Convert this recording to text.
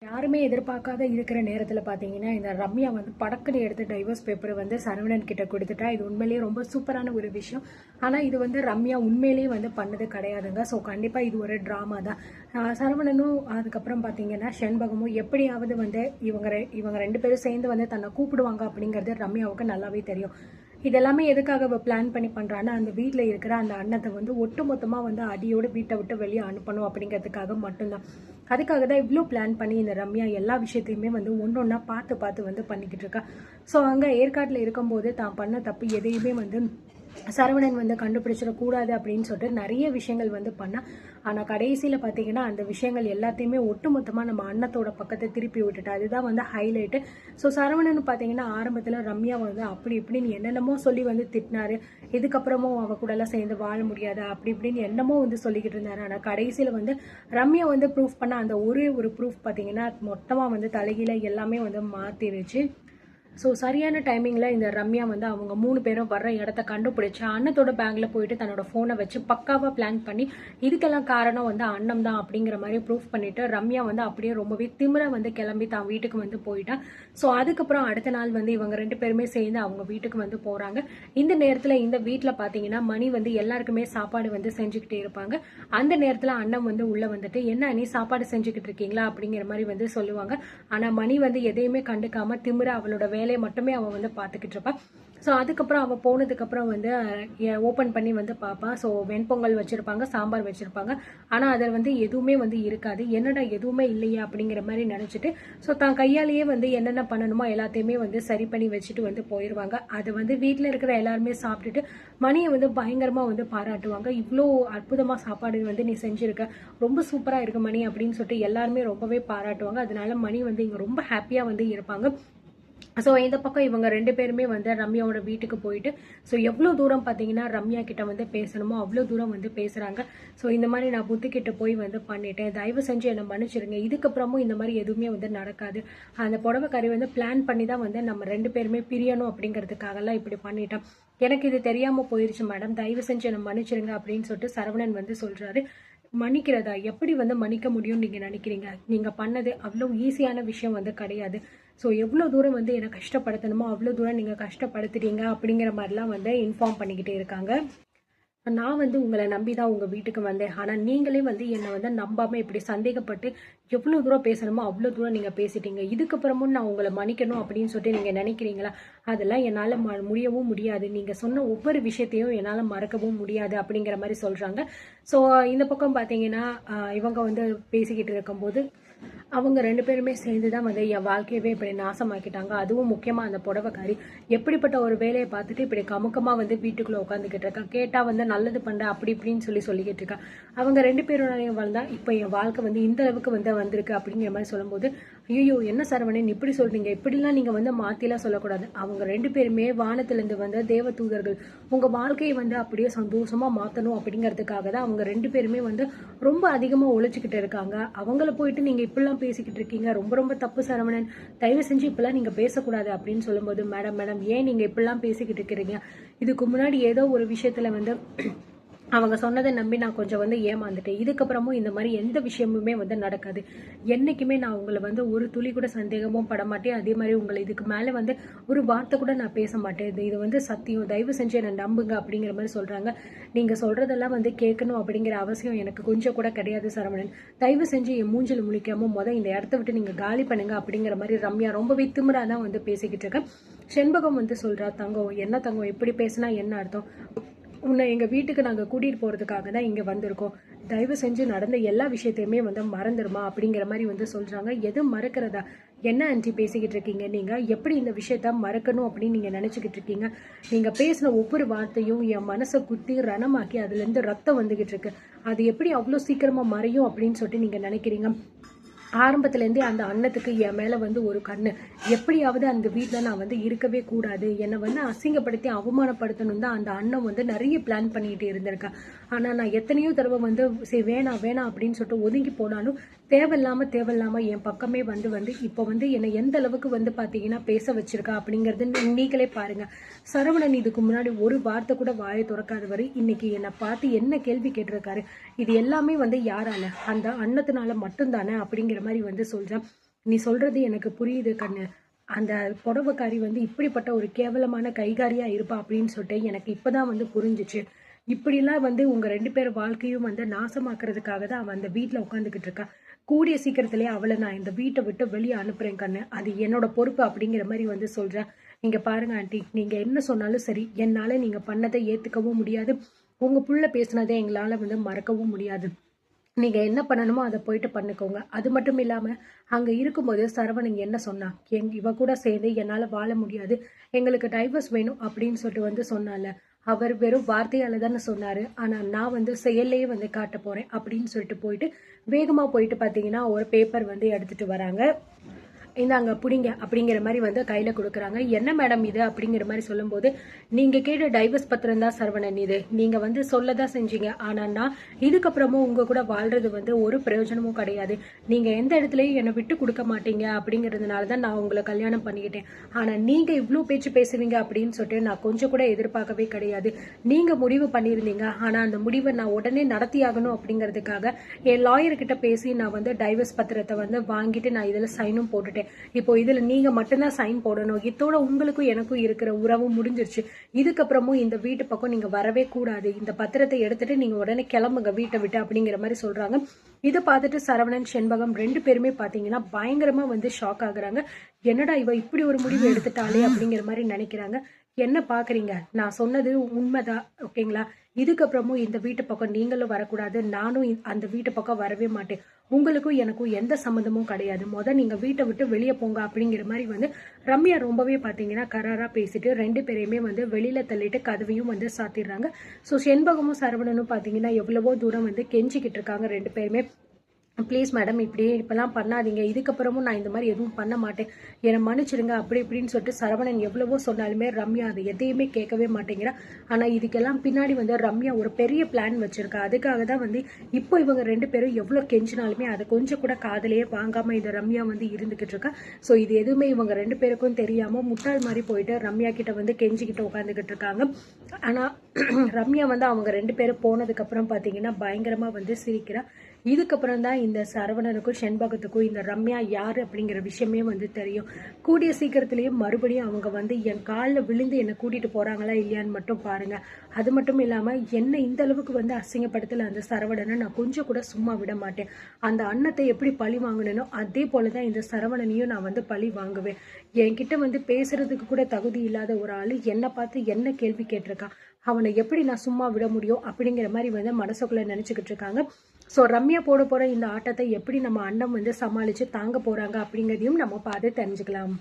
யாருமே எதிர்பார்க்காத இருக்கிற நேரத்தில் பார்த்தீங்கன்னா இந்த ரம்யா வந்து படக்குன்னு எடுத்து டைவர்ஸ் பேப்பரை வந்து சரவணன் கிட்ட கொடுத்துட்டா. இது உண்மையிலேயே ரொம்ப சூப்பரான ஒரு விஷயம். ஆனால் இது வந்து ரம்யா உண்மையிலேயே வந்து பண்ணது கிடையாதுங்க. ஸோ கண்டிப்பாக இது ஒரு ட்ராமா தான். சரவணனும் அதுக்கப்புறம் பார்த்தீங்கன்னா செண்பகமும் எப்படியாவது வந்து இவங்க ரெண்டு பேரும் சேர்ந்து வந்து தன்னை கூப்பிடுவாங்க அப்படிங்கிறது ரம்யாவுக்கு நல்லாவே தெரியும். இதெல்லாமே எதுக்காக பிளான் பண்ணி பண்ணுறான்னா, அந்த வீட்டில் இருக்கிற அந்த அன்னத்தை வந்து ஒட்டுமொத்தமாக வந்து அடியோடு வீட்டை விட்டு வெளியே அனுப்பணும் அப்படிங்கிறதுக்காக மட்டும்தான். அதுக்காக தான் இவ்வளோ பிளான் பண்ணி இந்த ரம்யா எல்லா விஷயத்தையுமே வந்து ஒன்றொன்னா பார்த்து பார்த்து வந்து பண்ணிக்கிட்டு இருக்கா. ஸோ அங்கே ஏற்காட்டில் இருக்கும்போது தான் பண்ண தப்பு எதையுமே வந்து சரவணன் வந்து கண்டுபிடிச்சிடக்கூடாது அப்படின்னு சொல்லிட்டு நிறைய விஷயங்கள் வந்து பண்ணா. ஆனால் கடைசியில் பார்த்தீங்கன்னா அந்த விஷயங்கள் எல்லாத்தையுமே ஒட்டுமொத்தமாக நம்ம அன்னத்தோட பக்கத்தை திருப்பி விட்டுட்டா. அதுதான் வந்து ஹைலைட்டு. ஸோ சரவணன் பார்த்தீங்கன்னா ஆரம்பத்தில் ரம்யா வந்து அப்படி இப்படின்னு என்னென்னமோ சொல்லி வந்து திட்டினாரு. இதுக்கப்புறமும் அவ கூடலாம் சேர்ந்து வாழ முடியாது அப்படி இப்படின்னு என்னமோ வந்து சொல்லிக்கிட்டு இருந்தாரு. ஆனால் கடைசியில் வந்து ரம்யா வந்து ப்ரூஃப் பண்ண அந்த ஒரே ஒரு ப்ரூஃப் பார்த்தீங்கன்னா மொத்தமாக வந்து தலைகீழ எல்லாமே வந்து மாற்றிருச்சு. ஸோ சரியான டைமிங்கில் இந்த ரம்யா வந்து அவங்க 3 பேரும் வர்ற இடத்த கண்டுபிடிச்சி அன்னத்தோட பேங்கில் போயிட்டு தன்னோட ஃபோனை வச்சு பக்காவாக பிளான் பண்ணி இதுக்கெல்லாம் காரணம் வந்து அன்னம் தான் அப்படிங்கிற மாதிரி ப்ரூஃப் பண்ணிவிட்டு ரம்யா வந்து அப்படியே ரொம்பவே திமிர வந்து கிளம்பி தான் வீட்டுக்கு வந்து போயிட்டான். ஸோ அதுக்கப்புறம் அடுத்த நாள் வந்து இவங்க 2 பேருமே சேர்ந்து அவங்க வீட்டுக்கு வந்து போகிறாங்க. இந்த நேரத்தில் இந்த வீட்டில் பார்த்தீங்கன்னா மணி வந்து எல்லாருக்குமே சாப்பாடு வந்து செஞ்சுக்கிட்டே இருப்பாங்க. அந்த நேரத்தில் அண்ணன் வந்து உள்ளே வந்துட்டு என்ன நீ சாப்பாடு செஞ்சுக்கிட்டு இருக்கீங்களா அப்படிங்கிற மாதிரி வந்து சொல்லுவாங்க. ஆனால் மணி வந்து எதையுமே கண்டுக்காம திமிர அவளோட வேலையை மட்டுமே அவன் வந்து பார்த்துக்கிட்டு இருப்பான். ஸோ அதுக்கப்புறம் அவள் போனதுக்கப்புறம் வந்து ஓப்பன் பண்ணி வந்து பார்ப்பான். ஸோ வெண்பொங்கல் வச்சுருப்பாங்க, சாம்பார் வச்சுருப்பாங்க. ஆனால் அதில் வந்து எதுவுமே வந்து இருக்காது. என்னடா எதுவுமே இல்லையா அப்படிங்கிற மாதிரி நினச்சிட்டு ஸோ தான் கையாலேயே வந்து என்னென்ன பண்ணணுமோ எல்லாத்தையுமே வந்து சரி பண்ணி வச்சுட்டு வந்து போயிடுவாங்க. அது வந்து வீட்டில் இருக்கிற எல்லாருமே சாப்பிட்டுட்டு மணியை வந்து பயங்கரமாக வந்து பாராட்டுவாங்க. இவ்வளோ அற்புதமாக சாப்பாடு வந்து நீ செஞ்சுருக்க, ரொம்ப சூப்பராக இருக்கு மணி அப்படின்னு சொல்லிட்டு எல்லாருமே ரொம்பவே பாராட்டுவாங்க. அதனால மணி வந்து இங்கே ரொம்ப ஹாப்பியாக வந்து இருப்பாங்க. ஸோ இந்த பக்கம் இவங்க 2 பேருமே வந்து ரம்யாவோட வீட்டுக்கு போயிட்டு ஸோ எவ்வளோ தூரம் பார்த்தீங்கன்னா ரம்யா கிட்ட வந்து பேசணுமோ அவ்வளோ தூரம் வந்து பேசுகிறாங்க. ஸோ இந்த மாதிரி நான் புத்திக்கிட்ட போய் வந்து பண்ணிட்டேன், தயவு செஞ்சு என்னை மன்னிச்சிருங்க, இதுக்கப்புறமும் இந்த மாதிரி எதுவுமே வந்து நடக்காது. அந்த புடவைக்காரி வந்து பிளான் பண்ணி தான் வந்து நம்ம 2 பேருமே பிரியணும் அப்படிங்கிறதுக்காகலாம் இப்படி பண்ணிட்டோம். எனக்கு இது தெரியாமல் போயிடுச்சு மேடம், தயவு செஞ்சு என்னை மன்னிச்சிருங்க அப்படின்னு சொல்லிட்டு சரவணன் வந்து சொல்கிறாரு. மன்னிக்கிறதா? எப்படி வந்து மன்னிக்க முடியும்னு நீங்கள் நினைக்கிறீங்க? நீங்கள் பண்ணது அவ்வளோ ஈஸியான விஷயம் வந்து கிடையாது. ஸோ எவ்வளோ தூரம் வந்து என்னை கஷ்டப்படுத்தணுமோ அவ்வளோ தூரம் நீங்கள் கஷ்டப்படுத்துறீங்க அப்படிங்கிற மாதிரிலாம் வந்து இன்ஃபார்ம் பண்ணிக்கிட்டே இருக்காங்க. நான் வந்து உங்களை நம்பி தான் உங்கள் வீட்டுக்கு வந்தேன். ஆனால் நீங்களே வந்து என்னை வந்து நம்பாமல் இப்படி சந்தேகப்பட்டு எவ்வளோ தூரம் பேசணுமோ அவ்வளோ தூரம் நீங்கள் பேசிட்டீங்க. இதுக்கப்புறமும் நான் உங்களை மன்னிக்கணும் அப்படின்னு சொல்லிட்டு நீங்கள் நினைக்கிறீங்களா? அதெல்லாம் என்னால் முடியவும் முடியாது. நீங்கள் சொன்ன ஒவ்வொரு விஷயத்தையும் என்னால் மறக்கவும் முடியாது அப்படிங்கிற மாதிரி சொல்கிறாங்க. ஸோ இந்த பக்கம் பார்த்தீங்கன்னா இவங்க வந்து பேசிக்கிட்டு இருக்கும்போது அவங்க 2 பேருமே சேர்ந்து தான் வந்து என் வாழ்க்கையவே இப்படி நாசமாக்கிட்டாங்க. அதுவும் முக்கியமாக அந்த புடவைக்காரி எப்படிப்பட்ட ஒரு வேலையை பார்த்துட்டு இப்படி கமுக்கமாக வந்து வீட்டுக்குள்ளே உட்காந்துக்கிட்டு இருக்கா. கேட்டால் வந்து நல்லது பண்ணுறேன் அப்படி இப்படின்னு சொல்லிக்கிட்டு இருக்கா. அவங்க 2 பேரும் வந்தா இப்போ என் வாழ்க்கை வந்து இந்த அளவுக்கு வந்து வந்திருக்கு அப்படிங்கிற மாதிரி சொல்லும்போது, ஐயோ என்ன சரவணன் இப்படி சொல்கிறீங்க, இப்படிலாம் நீங்கள் வந்து மாற்றிலாம் சொல்லக்கூடாது. அவங்க 2 பேருமே வானத்திலேருந்து வந்த தேவ தூதர்கள். உங்கள் வாழ்க்கையை வந்து அப்படியே சந்தோஷமாக மாற்றணும் அப்படிங்கிறதுக்காக தான் அவங்க 2 பேருமே வந்து ரொம்ப அதிகமாக உழைச்சிக்கிட்டு இருக்காங்க. அவங்கள போயிட்டு நீங்கள் இப்படிலாம் பேசிக்கிட்டு இருக்கீங்க, ரொம்ப ரொம்ப தப்பு சரவணன், தயவு செஞ்சு இப்பெல்லாம் நீங்க பேசக்கூடாது அப்படின்னு சொல்லும்போது, மேடம் ஏன் நீங்க இப்படிலாம் பேசிக்கிட்டு இருக்கிறீங்க? இதுக்கு முன்னாடி ஏதோ ஒரு விஷயத்துல வந்து அவங்க சொன்னதை நம்பி நான் கொஞ்சம் வந்து ஏமாந்துட்டேன். இதுக்கப்புறமும் இந்த மாதிரி எந்த விஷயமுமே வந்து நடக்காது. என்னைக்குமே நான் உங்களை வந்து ஒரு துளி கூட சந்தேகமும் பட மாட்டேன். அதே மாதிரி உங்களை இதுக்கு மேலே வந்து ஒரு வார்த்தை கூட நான் பேச மாட்டேன். இது வந்து சத்தியம், தயவு செஞ்சு என்னை நம்புங்க அப்படிங்கிற மாதிரி சொல்கிறாங்க. நீங்கள் சொல்கிறதெல்லாம் வந்து கேட்கணும் அப்படிங்கிற அவசியம் எனக்கு கொஞ்சம் கூட கிடையாது சரவணன். தயவு செஞ்சு என் மூஞ்சில் முழிக்காமல் இந்த இடத்த விட்டு நீங்கள் காலி பண்ணுங்க அப்படிங்கிற மாதிரி ரம்யா ரொம்பவே திமிரா தான் வந்து பேசிக்கிட்டு இருக்கேன். செண்பகம் வந்து சொல்கிறா, தங்கம் என்ன தங்கம் இப்படி பேசினா என்ன அர்த்தம்? உன்னை எங்கள் வீட்டுக்கு நாங்கள் கூட்டிகிட்டு போகிறதுக்காக தான் இங்கே வந்திருக்கோம். தயவு செஞ்சு நடந்த எல்லா விஷயத்தையுமே வந்து மறந்துடுமா அப்படிங்கிற மாதிரி வந்து சொல்கிறாங்க. எது மறக்கிறதா? என்ன ஆன்ட்டி பேசிக்கிட்டு இருக்கீங்க? நீங்கள் எப்படி இந்த விஷயத்த மறக்கணும் அப்படின்னு நீங்கள் நினச்சிக்கிட்டு இருக்கீங்க? நீங்கள் பேசின ஒவ்வொரு வார்த்தையும் என் மனசை குத்தி ரணமாக்கி அதுலேருந்து ரத்தம் வந்துக்கிட்டு இருக்கு. அது எப்படி அவ்வளோ சீக்கிரமாக மறையும் அப்படின்னு சொல்லிட்டு நீங்கள் நினைக்கிறீங்க? ஆரம்பத்துலேருந்தே அந்த அன்னத்துக்கு என் மேலே வந்து ஒரு கண்ணு. எப்படியாவது அந்த வீட்டில் நான் வந்து இருக்கவே கூடாது, என்னை வந்து அசிங்கப்படுத்தி அவமானப்படுத்தணும் தான் அந்த அண்ணன் வந்து நிறைய பிளான் பண்ணிக்கிட்டு இருந்திருக்கேன். ஆனால் நான் எத்தனையோ தடவை வந்து சரி வேணாம் வேணாம் அப்படின்னு சொல்லிட்டு ஒதுங்கி போனாலும் தேவையில்லாமல் என் பக்கமே வந்து இப்போ வந்து என்னை எந்த அளவுக்கு வந்து பார்த்தீங்கன்னா பேச வச்சிருக்கா அப்படிங்கிறது நீங்களே பாருங்க. சரவணன் இதுக்கு முன்னாடி ஒரு வார்த்தை கூட வாயை திறக்காதவர் இன்னைக்கு என்னை பார்த்து என்ன கேள்வி கேட்டிருக்காரு. இது எல்லாமே வந்து யாரால? அந்த அன்னத்தினால மட்டும்தானே அப்படிங்கிற மாதிரி வந்து சொல்றேன். நீ சொல்றது எனக்கு புரியுது கண்ணு. அந்த புடவைக்காரி வந்து இப்படிப்பட்ட ஒரு கேவலமான கைகாரியா இருப்பா அப்படின்னு சொல்லிட்டு எனக்கு இப்பதான் வந்து புரிஞ்சிச்சு. இப்படிலாம் வந்து உங்க 2 பேர் வாழ்க்கையும் வந்து நாசமாக்குறதுக்காக தான் அவ அந்த வீட்ல உட்காந்துக்கிட்டு இருக்கா. கூடிய சீக்கிரத்திலேயே அவளை நான் இந்த வீட்டை விட்டு வெளியே அனுப்புறேன் கண்ணு. அது என்னோட பொறுப்பு அப்படிங்கிற மாதிரி வந்து சொல்றேன். நீங்க பாருங்க ஆண்டி, நீங்க என்ன சொன்னாலும் சரி, என்னால நீங்க பண்ணதை ஏத்துக்கவும் முடியாது. உங்க புள்ள பேசுனதை எங்களால வந்து மறக்கவும் முடியாது. நீங்க என்ன பண்ணணுமோ அதை போயிட்டு பண்ணிக்கோங்க. அது மட்டும் இல்லாம அங்க இருக்கும்போது சரவணன் என்ன சொன்னா, இவ கூட சேர்ந்து என்னால வாழ முடியாது, எங்களுக்கு டைவர்ஸ் வேணும் அப்படின்னு சொல்லிட்டு வந்து சொன்னால. அவர் வெறும் வார்த்தையால தானே சொன்னாரு. ஆனா நான் வந்து செயல்லையே வந்து காட்ட போறேன் அப்படின்னு சொல்லிட்டு போயிட்டு வேகமா போயிட்டு பாத்தீங்கன்னா ஒரு பேப்பர் வந்து எடுத்துட்டு வராங்க. இந்தாங்க புடிங்க அப்படிங்கிற மாதிரி வந்து கையில கொடுக்குறாங்க. என்ன மேடம் இது அப்படிங்கிற மாதிரி சொல்லும்போது, நீங்க கேட்ட டைவர்ஸ் பத்திரம் தான் சரவணன் இது. நீங்க வந்து சொல்லதான் செஞ்சீங்க. ஆனா நான் இதுக்கப்புறமும் உங்க கூட வாழ்றது வந்து ஒரு பிரயோஜனமும் கிடையாது. நீங்க எந்த இடத்துலயும் என்னை விட்டு கொடுக்க மாட்டீங்க அப்படிங்கறதுனாலதான் நான் உங்களை கல்யாணம் பண்ணிக்கிட்டேன். ஆனா நீங்க இவ்வளவு பேச்சு பேசுவீங்க அப்படின்னு சொல்லிட்டு நான் கொஞ்சம் கூட எதிர்பார்க்கவே கிடையாது. நீங்க முடிவு பண்ணியிருந்தீங்க. ஆனா அந்த முடிவை நான் உடனே நடத்தி ஆகணும் அப்படிங்கிறதுக்காக என் லாயர் கிட்ட பேசி நான் வந்து டைவர்ஸ் பத்திரத்தை வந்து வாங்கிட்டு நான் இதுல சைனும் போட்டுட்டேன். இப்போ இதுல நீங்க மட்டும்தான் சைன் போடணும். இதோட உங்களுக்கும் எனக்கும் இருக்கிற உறவும் முடிஞ்சிருச்சு. இதுக்கப்புறமும் இந்த வீட்டு பக்கம் நீங்க வரவே கூடாது. இந்த பத்திரத்தை எடுத்துட்டு நீங்க உடனே கிளம்புங்க வீட்டை விட்டு அப்படிங்கிற மாதிரி சொல்றாங்க. இதை பார்த்துட்டு சரவணன், செண்பகம் 2 பேருமே பாத்தீங்கன்னா பயங்கரமா வந்து ஷாக் ஆகுறாங்க. என்னடா இவ இப்படி ஒரு முடிவு எடுத்துட்டாலே அப்படிங்கிற மாதிரி நினைக்கிறாங்க. என்ன பாக்குறீங்க, நான் சொன்னது உண்மைதான் ஓகேங்களா. இதுக்கப்புறமும் இந்த வீட்டு பக்கம் நீங்களும் வரக்கூடாது, நானும் அந்த வீட்டு பக்கம் வரவே மாட்டேன். உங்களுக்கும் எனக்கும் எந்த சம்மந்தமும் கிடையாது. நீங்க வீட்டை விட்டு வெளியே போங்க அப்படிங்கிற மாதிரி வந்து ரம்யா ரொம்பவே பாத்தீங்கன்னா கராரா பேசிட்டு 2 பேரையுமே வந்து வெளியில தள்ளிட்டு கதவையும் வந்து சாத்திடுறாங்க. ஸோ செண்பகமும் சரவணனும் பாத்தீங்கன்னா எவ்வளவோ தூரம் வந்து கெஞ்சிக்கிட்டு இருக்காங்க 2 பேருமே. ப்ளீஸ் மேடம், இப்படியே இப்பெல்லாம் பண்ணாதீங்க, இதுக்கப்புறமும் நான் இந்த மாதிரி எதுவும் பண்ண மாட்டேன், என்னை மன்னிச்சிடுங்க அப்படி இப்படின்னு சொல்லிட்டு சரவணன் எவ்வளவோ சொன்னாலுமே ரம்யா அதை எதையுமே கேட்கவே மாட்டேங்கிறா. ஆனா இதுக்கெல்லாம் பின்னாடி வந்து ரம்யா ஒரு பெரிய பிளான் வச்சிருக்கா. அதுக்காக தான் வந்து இப்போ இவங்க 2 பேரும் எவ்வளவு கெஞ்சினாலுமே அதை கொஞ்சம் கூட காதலையே வாங்காம இந்த ரம்யா வந்து இருந்துகிட்டு இருக்கா. ஸோ இது எதுவுமே இவங்க 2 பேருக்கும் தெரியாம முட்டாள் மாதிரி போயிட்டு ரம்யா கிட்ட வந்து கெஞ்சிக்கிட்டு உட்காந்துக்கிட்டு இருக்காங்க. ஆனா ரம்யா வந்து அவங்க 2 பேரும் போனதுக்கு அப்புறம் பாத்தீங்கன்னா பயங்கரமா வந்து சிரிக்கிறா. இதுக்கப்புறம் தான் இந்த சரவணனுக்கும் செண்பகத்துக்கும் இந்த ரம்யா யாரு அப்படிங்கிற விஷயமே வந்து தெரியும். கூடிய சீக்கிரத்திலேயே மறுபடியும் அவங்க வந்து என் காலில் விழுந்து என்னை கூட்டிட்டு போறாங்களா இல்லையான்னு மட்டும் பாருங்க. அது மட்டும் இல்லாம என்ன இந்த அளவுக்கு வந்து அசிங்கப்படுத்தல அந்த சரவணனை நான் கொஞ்சம் கூட சும்மா விட மாட்டேன். அந்த அன்னத்தை எப்படி பழி வாங்கினோ அதே போலதான் இந்த சரவணனையும் நான் வந்து பழி வாங்குவேன். என்கிட்ட வந்து பேசுறதுக்கு கூட தகுதி இல்லாத ஒரு ஆளு என்னை பார்த்து என்ன கேள்வி கேட்டிருக்கான், அவனை எப்படி நான் சும்மா விட முடியும் அப்படிங்கிற மாதிரி வந்து மனசுக்குள்ள நினைச்சுக்கிட்டு இருக்காங்க. ஸோ ரம்யா போட போற இந்த ஆட்டத்தை எப்படி நம்ம அண்ணன் வந்து சமாளிச்சு தாங்க போறாங்க அப்படிங்கிறதையும் நம்ம பார்த்து தெரிஞ்சுக்கலாம்.